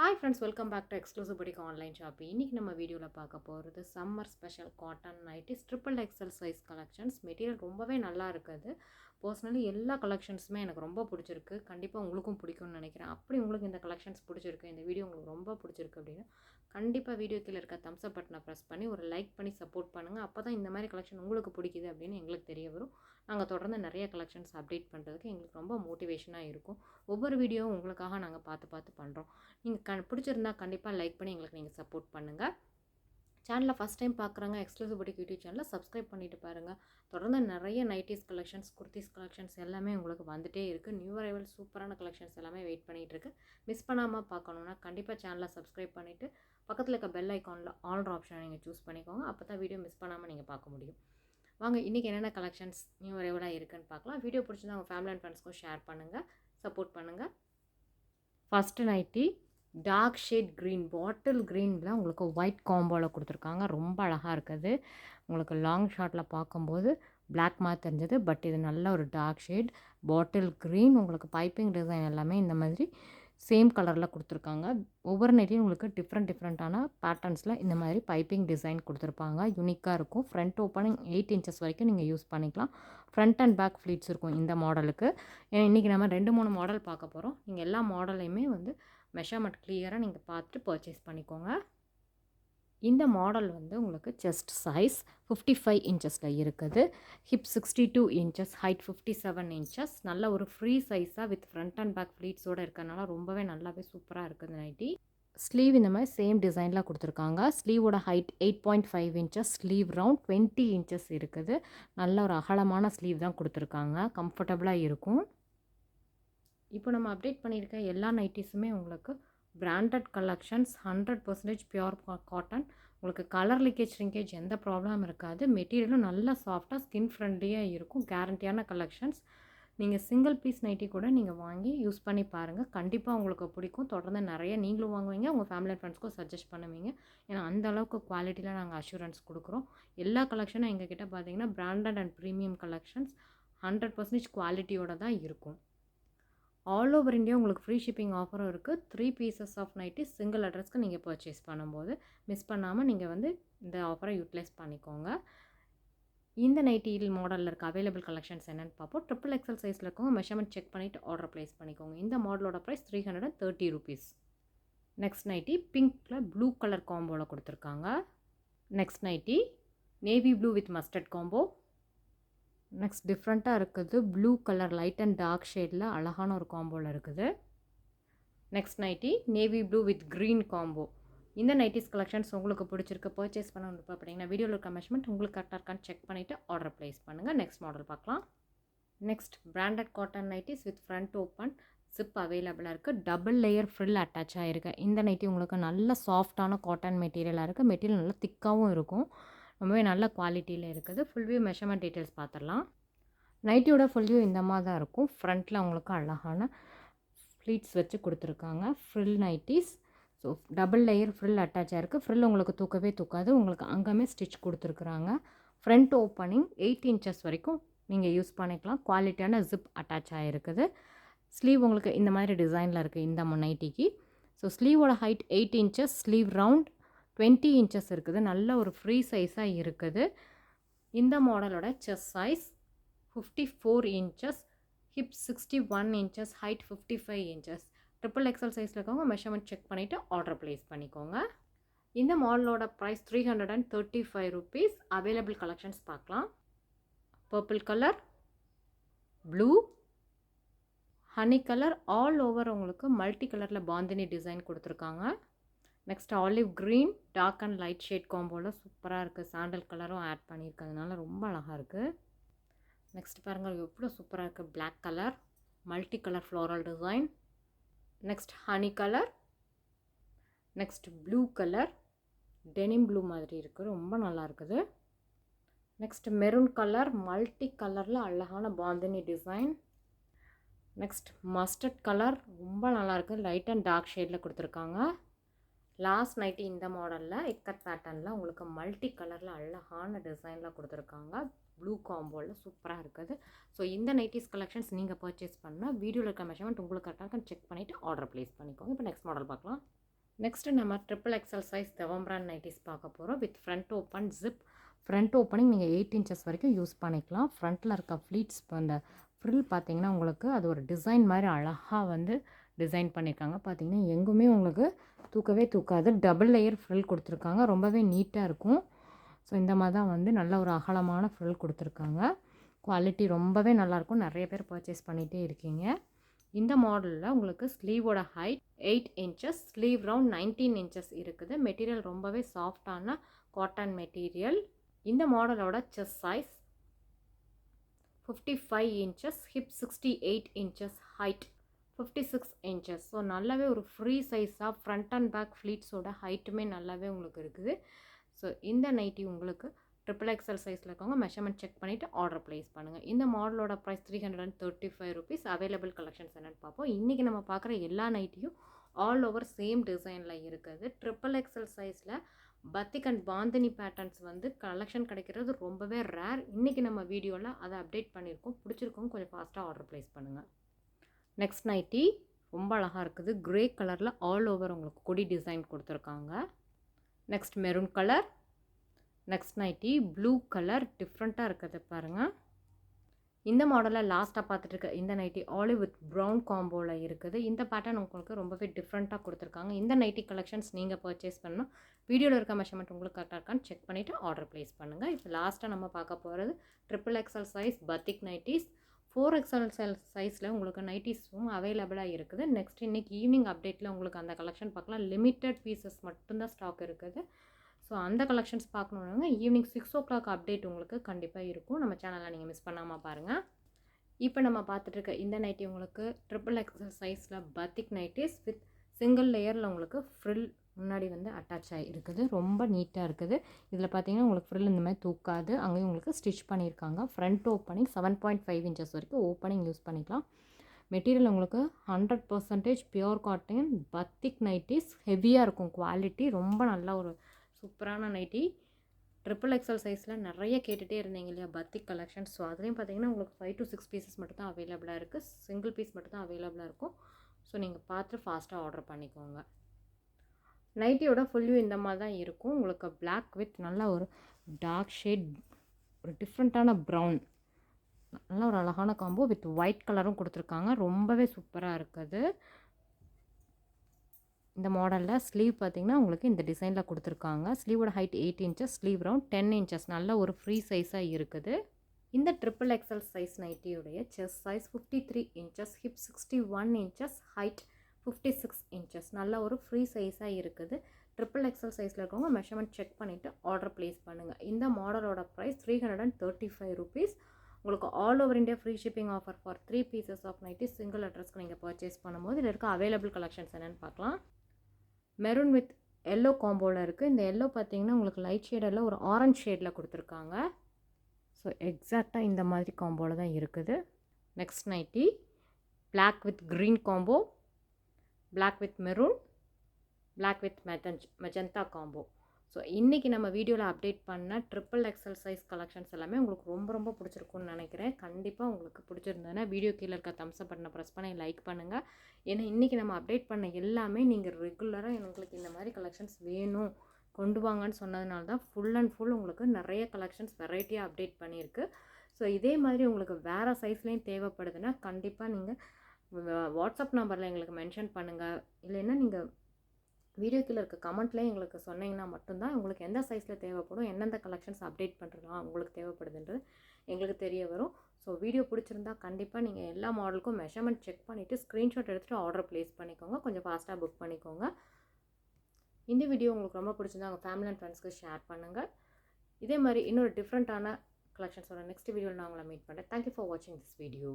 Hi friends, welcome back to exclusive boutique online shopping. இன்றைக்கி நம்ம வீடியோவில் பார்க்க போகிறது summer special cotton nighties triple XL size collections. Material ரொம்பவே நல்லா இருக்குது. பர்சனலி எல்லா கலெக்ஷன்ஸுமே எனக்கு ரொம்ப பிடிச்சிருக்கு. கண்டிப்பாக உங்களுக்கும் பிடிக்கும்னு நினைக்கிறேன். அப்படி உங்களுக்கு இந்த கலெக்ஷன்ஸ் பிடிச்சிருக்கு, இந்த வீடியோ உங்களுக்கு ரொம்ப பிடிச்சிருக்கு அப்படின்னா கண்டிப்பாக வீடியோ கீழே இருக்க தம்ஸ் அப் பட்டனை ப்ரெஸ் பண்ணி ஒரு லைக் பண்ணி சப்போர்ட் பண்ணுங்கள். அப்போ தான் இந்த மாதிரி கலெக்ஷன் உங்களுக்கு பிடிக்குது அப்படின்னு எங்களுக்கு தெரிய வரும். நாங்கள் தொடர்ந்து நிறைய கலெக்ஷன்ஸ் அப்டேட் பண்ணுறதுக்கு எங்களுக்கு ரொம்ப மோட்டிவேஷனாக இருக்கும். ஒவ்வொரு வீடியோவும் உங்களுக்காக நாங்கள் பார்த்து பண்ணுறோம். நீங்கள் பிடிச்சிருந்தா கண்டிப்பாக லைக் பண்ணி எங்களுக்கு நீங்கள் சப்போர்ட் பண்ணுங்கள். சேனலில் ஃபஸ்ட் டைம் பார்க்குறாங்க எக்ஸ்க்ளூசிவ் புட்டிக் யூடியூப் சேனலில் சப்ஸ்கிரைப் பண்ணிவிட்டு பாருங்கள். தொடர்ந்து நிறைய நைட்டிஸ் கலெக்ஷன்ஸ், குர்த்திஸ் கலெக்ஷன்ஸ் எல்லாமே உங்களுக்கு வந்துகிட்டே இருக்குது. நியூ அரைவல் சூப்பரான கலெக்ஷன்ஸ் எல்லாமே வெயிட் பண்ணிகிட்டு இருக்கு. மிஸ் பண்ணாமல் பார்க்கணுன்னா கண்டிப்பாக சேனலை சப்ஸ்கிரைப் பண்ணிவிட்டு பக்கத்தில் இருக்க பெல் ஐக்கானில் ஆல் ஆப்ஷனை நீங்கள் சூஸ் பண்ணிக்கோங்க. அப்போ தான் வீடியோ மிஸ் பண்ணாமல் நீங்கள் பார்க்க முடியும். வாங்க இன்றைக்கி என்னென்ன கலெக்ஷன்ஸ் நியூ அரைவலாக இருக்குதுன்னு பார்க்கலாம். வீடியோ பிடிச்சிருந்தா உங்கள் ஃபேமிலி அண்ட் ஃப்ரெண்ட்ஸ்க்கும் ஷேர் பண்ணுங்கள், சப்போர்ட் பண்ணுங்கள். First nighty dark shade green, bottle க்ரீனில் உங்களுக்கு ஒயிட் காம்போவில் கொடுத்துருக்காங்க. ரொம்ப அழகாக இருக்குது. உங்களுக்கு லாங் ஷாட்டில் பார்க்கும்போது பிளாக் மாதிரி தெரிஞ்சது, பட் இது நல்ல ஒரு டார்க் ஷேட் பாட்டில் க்ரீன். உங்களுக்கு பைப்பிங் டிசைன் எல்லாமே இந்த மாதிரி சேம் கலரில் கொடுத்துருக்காங்க. ஒவ்வொரு நைட்டையும் உங்களுக்கு டிஃப்ரெண்ட்டான பேட்டர்ன்ஸில் இந்த மாதிரி பைப்பிங் டிசைன் கொடுத்துருப்பாங்க. யூனிக்காக இருக்கும். ஃப்ரண்ட் ஓப்பனிங் 8 inches வரைக்கும் நீங்கள் யூஸ் பண்ணிக்கலாம். ஃப்ரண்ட் அண்ட் பேக் ஃப்ளீட்ஸ் இருக்கும் இந்த மாடலுக்கு. ஏன்னா இன்றைக்கி நம்ம 2-3 மாடல் பார்க்க போகிறோம். நீங்கள் எல்லா மாடலையுமே வந்து மெஷர்மெண்ட் கிளியராக நீங்கள் பார்த்துட்டு பர்ச்சேஸ் பண்ணிக்கோங்க. இந்த மாடல் வந்து உங்களுக்கு செஸ்ட் சைஸ் 55 inchஸில் இருக்குது. Hip 62 inches, height 57 inches. நல்ல ஒரு ஃப்ரீ சைஸாக வித் ஃப்ரண்ட் அண்ட் பேக் ஃப்ளீட்ஸோடு இருக்கிறதுனால ரொம்பவே நல்லாவே சூப்பராக இருக்குது நைட்டி. ஸ்லீவ் இந்த மாதிரி சேம் டிசைனில் கொடுத்துருக்காங்க. ஸ்லீவோட height 8.5 inches, sleeve round 20 inches இருக்குது. நல்ல ஒரு அகலமான ஸ்லீவ் தான் கொடுத்துருக்காங்க. கம்ஃபர்டபுளாக இருக்கும். இப்போ நம்ம அப்டேட் பண்ணியிருக்க எல்லா நைட்டிஸுமே உங்களுக்கு பிராண்டட் கலெக்ஷன்ஸ், 100% பியூர் காட்டன். உங்களுக்கு கலர் லீக்கேஜ், ஷ்ரிங்கேஜ் எந்த ப்ராப்ளமும் இருக்காது. மெட்டீரியலும் நல்லா சாஃப்டாக ஸ்கின் ஃப்ரெண்ட்லியாக இருக்கும். கேரண்டியான கலெக்ஷன்ஸ். நீங்கள் சிங்கிள் பீஸ் நைட்டி கூட நீங்கள் வாங்கி யூஸ் பண்ணி பாருங்கள். கண்டிப்பாக உங்களுக்கு பிடிக்கும். தொடர்ந்து நிறைய நீங்களும் வாங்குவீங்க, உங்கள் ஃபேமிலி அண்ட் ஃப்ரெண்ட்ஸ்க்கும் சஜஸ்ட் பண்ணுவீங்க. ஏன்னா அந்த அளவுக்கு குவாலிட்டியில் நாங்கள் அஷூரன்ஸ் கொடுக்குறோம். எல்லா கலெக்ஷனும் எங்ககிட்ட பார்த்தீங்கன்னா பிராண்டட் அண்ட் ப்ரீமியம் கலெக்ஷன்ஸ் 100% குவாலிட்டியோடு தான் இருக்கும். ஆல் ஓவர் இந்தியா உங்களுக்கு ஃப்ரீ ஷிப்பிங் ஆஃபரும் இருக்குது. 3 pieces ஆஃப் நைட்டி சிங்கிள் அட்ரஸ்க்கு நீங்கள் பர்ச்சேஸ் பண்ணும்போது மிஸ் பண்ணாமல் நீங்கள் வந்து இந்த ஆஃபரை யூட்டிலைஸ் பண்ணிக்கோங்க. இந்த நைட்டி மாடலில் இருக்க அவைலபிள் கலெக்ஷன்ஸ் என்னென்னு பார்ப்போம். ட்ரிபிள் எக்ஸல் சைஸில் இருக்கவங்க மெஷர்மெண்ட் செக் பண்ணிவிட்டு ஆர்டர் ப்ளேஸ் பண்ணிக்கோங்க. இந்த மாடலோட ப்ரைஸ் 330 rupees. நெக்ஸ்ட் நைட்டி பிங்க்கில் ப்ளூ கலர் காம்போவில் கொடுத்துருக்காங்க. Next nighty navy blue with mustard combo. Next டிஃப்ரெண்ட்டாக இருக்குது. Blue colour light and dark ஷேடில் அழகான ஒரு காம்போவில் இருக்குது. Next nighty navy blue with green combo. இந்த நைட்டிஸ் கலெக்ஷன்ஸ் உங்களுக்கு பிடிச்சிருக்கு, பர்ச்சேஸ் பண்ண வந்து பார்த்தீங்கன்னா வீடியோவில் இருக்க மெஷர்மெண்ட் உங்களுக்கு கரெக்டாக இருக்கான்னு செக் பண்ணிவிட்டு ஆர்டர் ப்ளேஸ் பண்ணுங்கள். நெக்ஸ்ட் மாடல் பார்க்கலாம். Next branded cotton nighties with front open zip அவைலபிளாக இருக்குது. டபுள் லேயர் ஃப்ரில் அட்டாச் ஆகிருக்கு. இந்த நைட்டி உங்களுக்கு நல்ல சாஃப்டான காட்டன் மெட்டீரியலாக இருக்குது. மெட்டீரியல் நல்லா திக்காகவும் இருக்கும். ரொம்பவே நல்ல குவாலிட்டியில் இருக்குது. ஃபுல் வியூ மெஷர்மெண்ட் டீட்டெயில்ஸ் பார்த்துடலாம். நைட்டியோட ஃபுல் வியூ இந்த மாதிரி தான் இருக்கும். ஃப்ரண்ட்டில் உங்களுக்கு அழகான ஃப்ளீட்ஸ் வச்சு கொடுத்துருக்காங்க. Frill nighties. So double layer frill attach ஆகிருக்கு. ஃப்ரில் உங்களுக்கு தூக்கவே தூக்காது. உங்களுக்கு அங்கேயுமே ஸ்டிச் கொடுத்துருக்குறாங்க. ஃப்ரண்ட் ஓப்பனிங் 8 inches வரைக்கும் நீங்கள் யூஸ் பண்ணிக்கலாம். குவாலிட்டியான ஜிப் அட்டாச் ஆகிருக்குது. ஸ்லீவ் உங்களுக்கு இந்த மாதிரி டிசைனில் இருக்குது இந்த நைட்டிக்கு. ஸோ ஸ்லீவோட height 8 inches, sleeve round 20 inches இருக்குது. நல்ல ஒரு ஃப்ரீ சைஸாக இருக்குது. இந்த மாடலோட chest size 54 inches, hip 61 inches, height 55 inches. Triple XL சைஸில் இருக்கவங்க மெஷர்மெண்ட் செக் பண்ணிவிட்டு ஆர்டர் ப்ளேஸ் பண்ணிக்கோங்க. இந்த மாடலோட ப்ரைஸ் 335 rupees. அவைலபிள் கலெக்ஷன்ஸ் பார்க்கலாம். Purple colour, blue, honey colour, all over உங்களுக்கு மல்டி கலரில் பாந்தினி டிசைன் கொடுத்துருக்காங்க. Next olive green, dark and light shade காம்போவில் சூப்பராக இருக்குது. சாண்டல் கலரும் ஆட் பண்ணியிருக்கிறதுனால ரொம்ப அழகாக இருக்குது. நெக்ஸ்ட் பாருங்கள் எவ்வளோ சூப்பராக இருக்குது. Black colour, multi colour floral design. Next honey colour. Next blue colour, denim blue மாதிரி இருக்குது. ரொம்ப நல்லா இருக்குது. நெக்ஸ்ட் மெரூன் கலர், மல்டி கலரில் அழகான bandhani design. Next mustard colour, ரொம்ப நல்லாயிருக்கு. லைட் அண்ட் டார்க் ஷேடில் கொடுத்துருக்காங்க. லாஸ்ட் நைட்டி இந்த மாடலில் இக்கட் பேட்டர்னில் உங்களுக்கு மல்டி கலரில் அழகான டிசைனில் கொடுத்துருக்காங்க. ப்ளூ காம்போவில் சூப்பராக இருக்குது. ஸோ இந்த நைட்டிஸ் கலெக்ஷன்ஸ் நீங்கள் பர்ச்சேஸ் பண்ணால் வீடியோவில் இருக்க மெஷர்மெண்ட் உங்களுக்கு கரெக்டாக செக் பண்ணிவிட்டு ஆர்டர் ப்ளேஸ் பண்ணிக்கோங்க. இப்போ நெக்ஸ்ட் மாடல் பார்க்கலாம். நெக்ஸ்ட்டு நம்ம ட்ரிபிள் எக்ஸல் சைஸ் தவம்ரான் நைட்டிஸ் பார்க்க போகிறோம். With front open zip. Front opening நீங்கள் 8 இன்ச்சஸ் வரைக்கும் யூஸ் பண்ணிக்கலாம். ஃப்ரண்ட்டில் இருக்க ஃப்ளீட்ஸ் அந்த ஃப்ரில் பார்த்தீங்கன்னா உங்களுக்கு அது ஒரு டிசைன் மாதிரி அழகாக வந்து டிசைன் பண்ணியிருக்காங்க. பார்த்தீங்கன்னா எங்குமே உங்களுக்கு தூக்கவே தூக்காது. டபுள் லேயர் ஃப்ரில் கொடுத்துருக்காங்க. ரொம்பவே நீட்டாக இருக்கும். ஸோ இந்த மாதிரி தான் வந்து நல்ல ஒரு அகலமான ஃப்ரில் கொடுத்துருக்காங்க. குவாலிட்டி ரொம்பவே நல்லாயிருக்கும். நிறைய பேர் பர்ச்சேஸ் பண்ணிகிட்டே இருக்கீங்க. இந்த மாடலில் உங்களுக்கு ஸ்லீவோட height 8 inches, sleeve round 19 inches இருக்குது. மெட்டீரியல் ரொம்பவே சாஃப்டான காட்டன் மெட்டீரியல். இந்த மாடலோட chest size 55 inches, hip 68 inches, height 56 inches. So நல்லாவே ஒரு ஃப்ரீ சைஸாக ஃப்ரண்ட் அண்ட் பேக் ஃப்ளீட்ஸோட ஹைட்டுமே நல்லாவே உங்களுக்கு இருக்குது. ஸோ இந்த நைட்டி உங்களுக்கு ட்ரிபிள் எக்ஸல் சைஸில் இருக்கவங்க மெஷர்மெண்ட் செக் பண்ணிவிட்டு ஆர்டர் ப்ளேஸ் பண்ணுங்கள். இந்த மாடலோட ப்ரைஸ் 335 ருபீஸ். அவைலபிள் கலெக்ஷன்ஸ் என்னென்னு பார்ப்போம். இன்றைக்கி நம்ம பார்க்குற எல்லா நைட்டியும் ஆல் ஓவர் சேம் டிசைனில் இருக்குது. ட்ரிபிள் எக்ஸல் சைஸில் பத்திக் அண்ட் பாந்தினி பேட்டர்ன்ஸ் வந்து கலெக்ஷன் கிடைக்கிறது ரொம்பவே ரேர். இன்றைக்கி நம்ம வீடியோவில் அதை அப்டேட் பண்ணியிருக்கோம். பிடிச்சிருக்கோம், கொஞ்சம் ஃபாஸ்ட்டாக ஆர்டர் ப்ளேஸ் பண்ணுங்கள். நெக்ஸ்ட் நைட்டி ரொம்ப அழகாக இருக்குது. க்ரே கலரில் ஆல் ஓவர் உங்களுக்கு கொடி டிசைன் கொடுத்துருக்காங்க. Next maroon colour. Next nighty blue colour டிஃப்ரெண்ட்டாக இருக்கிறது பாருங்கள். இந்த மாடலில் லாஸ்ட்டாக பார்த்துட்டு இருக்க இந்த நைட்டி ஆலிவ் வித் ப்ரௌன் காம்போவில் இருக்குது. இந்த பேட்டர்ன் உங்களுக்கு ரொம்பவே டிஃப்ரெண்ட்டாக கொடுத்துருக்காங்க. இந்த நைட்டி கலெக்ஷன்ஸ் நீங்கள் பர்ச்சேஸ் பண்ணணும். வீடியோவில் இருக்க மெஷர்மெண்ட் உங்களுக்கு கரெக்டாக இருக்கான்னு செக் பண்ணிவிட்டு ஆர்டர் ப்ளேஸ் பண்ணுங்கள். இப்போ லாஸ்ட்டாக நம்ம பார்க்க போகிறது triple XL size batik nighties. 4 XL சைஸில் உங்களுக்கு நைட்டிஸும் அவைலபிளாக இருக்குது. நெக்ஸ்ட் இன்றைக்கி ஈவினிங் அப்டேட்டில் உங்களுக்கு அந்த கலெக்ஷன் பார்க்கலாம். லிமிட்டட் பீசஸ் மட்டும்தான் ஸ்டாக் இருக்குது. ஸோ அந்த கலெக்ஷன்ஸ் பார்க்கணுன்னாங்க ஈவினிங் 6 o'clock அப்டேட் உங்களுக்கு கண்டிப்பாக இருக்கும். நம்ம சேனலில் நீங்கள் மிஸ் பண்ணாமல் பாருங்கள். இப்போ நம்ம பார்த்துட்ருக்க இந்த நைட்டி உங்களுக்கு ட்ரிபிள் எக்ஸல் சைஸில் பத்திக் நைட்டிஸ் வித் சிங்கிள் லேயரில் உங்களுக்கு ஃப்ரில் முன்னாடி வந்து அட்டாச் ஆகி இருக்குது. ரொம்ப நீட்டாக இருக்குது. இதில் பார்த்தீங்கன்னா உங்களுக்கு ஃப்ரில் இந்த மாதிரி தூக்காது. அங்கேயும் உங்களுக்கு ஸ்டிச் பண்ணியிருக்காங்க. ஃப்ரண்ட் ஓப்பனிங் 7.5 இன்ச்சஸ் வரைக்கும் ஓப்பனிங் யூஸ் பண்ணிக்கலாம். மெட்டீரியல் உங்களுக்கு 100% பியோர் காட்டன் பத்திக் நைட்டிஸ். ஹெவியாக இருக்கும் குவாலிட்டி. ரொம்ப நல்ல ஒரு சூப்பரான நைட்டி. ட்ரிபிள் எக்ஸல் சைஸில் நிறைய கேட்டுகிட்டே இருந்தீங்க இல்லையா பத்திக் கலெக்ஷன்ஸ். ஸோ அதுலேயும் பார்த்தீங்கன்னா உங்களுக்கு 5 to 6 பீசஸ் மட்டும் தான் அவைலபிளாக இருக்குது. சிங்கிள் பீஸ் மட்டும் தான் அவைலபிளாக இருக்கும். ஸோ நீங்கள் பார்த்து ஃபாஸ்ட்டாக ஆர்டர் பண்ணிக்கோங்க. நைட்டியோட ஃபுல் வியூ இந்த மாதிரி தான் இருக்கும். உங்களுக்கு பிளாக் வித் நல்லா ஒரு டார்க் ஷேட், ஒரு டிஃப்ரெண்ட்டான ப்ரௌன், நல்லா ஒரு அழகான காம்போ வித் ஒயிட் கலரும் கொடுத்துருக்காங்க. ரொம்பவே சூப்பராக இருக்குது. இந்த மாடலில் ஸ்லீவ் பார்த்திங்கன்னா உங்களுக்கு இந்த டிசைனில் கொடுத்துருக்காங்க. ஸ்லீவோட height 8 inches, sleeve round 10 inches. நல்ல ஒரு ஃப்ரீ சைஸாக இருக்குது. இந்த ட்ரிபிள் எக்ஸல் சைஸ் நைட்டியுடைய chest size 53 inches, hip 61 inches, height 56 inches. நல்ல ஒரு ஃப்ரீ சைஸாக இருக்குது. ட்ரிபிள் எக்ஸல் சைஸில் இருக்கவங்க மெஷர்மெண்ட் செக் பண்ணிவிட்டு ஆர்டர் ப்ளேஸ் பண்ணுங்கள். இந்த மாடலோட ப்ரைஸ் 335 ருபீஸ். உங்களுக்கு all over India free shipping offer for 3 pieces of nighty single அட்ரஸ்க்கு நீங்கள் பர்ச்சேஸ் பண்ணும்போது இதில் இருக்க அவைலபிள் கலெக்ஷன்ஸ் என்னென்னு பார்க்கலாம். மெரூன் வித் எல்லோ காம்போவில் இருக்குது. இந்த எல்லோ பார்த்தீங்கன்னா உங்களுக்கு லைட் ஷேடில் ஒரு ஆரஞ்ச் ஷேடில் கொடுத்துருக்காங்க. ஸோ எக்ஸாக்டாக இந்த மாதிரி காம்போவில் தான் இருக்குது. Next nighty black with green combo, black with maroon, black with magenta combo. So இன்றைக்கி நம்ம வீடியோவில் அப்டேட் பண்ண ட்ரிபிள் எக்ஸல் சைஸ் கலெக்ஷன்ஸ் எல்லாமே உங்களுக்கு ரொம்ப பிடிச்சிருக்குன்னு நினைக்கிறேன். கண்டிப்பாக உங்களுக்கு பிடிச்சிருந்ததுன்னா வீடியோ கீழே இருக்க தம்ஸ் அப் பட்டனை ப்ரெஸ் பண்ணி லைக் பண்ணுங்கள். ஏன்னா இன்றைக்கி நம்ம அப்டேட் பண்ண எல்லாமே நீங்கள் ரெகுலராக எங்களுக்கு இந்த மாதிரி கலெக்ஷன்ஸ் வேணும் கொண்டு வாங்கன்னு சொன்னதுனால தான் ஃபுல் அண்ட் ஃபுல் உங்களுக்கு நிறைய கலெக்ஷன்ஸ் வெரைட்டியாக அப்டேட் பண்ணியிருக்கு. ஸோ இதே மாதிரி உங்களுக்கு வேறு சைஸ்லேயும் தேவைப்படுதுன்னா கண்டிப்பாக நீங்கள் வாட்ஸ்அப் நம்பரில் எங்களுக்கு மென்ஷன் பண்ணுங்கள். இல்லைன்னா நீங்கள் வீடியோ கீழே இருக்க கமெண்ட்லேயே எங்களுக்கு சொன்னீங்கன்னா மட்டும்தான் உங்களுக்கு எந்த சைஸில் தேவைப்படும், எந்தெந்த கலெக்ஷன்ஸ் அப்டேட் பண்ணுறதுலாம் உங்களுக்கு தேவைப்படுதுன்றது எங்களுக்கு தெரிய வரும். ஸோ வீடியோ பிடிச்சிருந்தா கண்டிப்பாக நீங்கள் எல்லா மாடலுக்கும் மெஷர்மெண்ட் செக் பண்ணிவிட்டு ஸ்க்ரீன்ஷாட் எடுத்துகிட்டு ஆர்டர் ப்ளேஸ் பண்ணிக்கோங்க. கொஞ்சம் ஃபாஸ்ட்டாக புக் பண்ணிக்கோங்க. இந்த வீடியோ உங்களுக்கு ரொம்ப பிடிச்சிருந்தா உங்கள் ஃபேமிலி அண்ட் ஃப்ரெண்ட்ஸ்க்கு ஷேர் பண்ணுங்கள். இதே மாதிரி இன்னொரு டிஃப்ரெண்ட்டான கலெக்ஷன்ஸோட நெக்ஸ்ட் வீடியோவில் நான் உங்களை மீட் பண்ணுறேன். தேங்க்யூ ஃபார் வாட்சிங் திஸ் வீடியோ.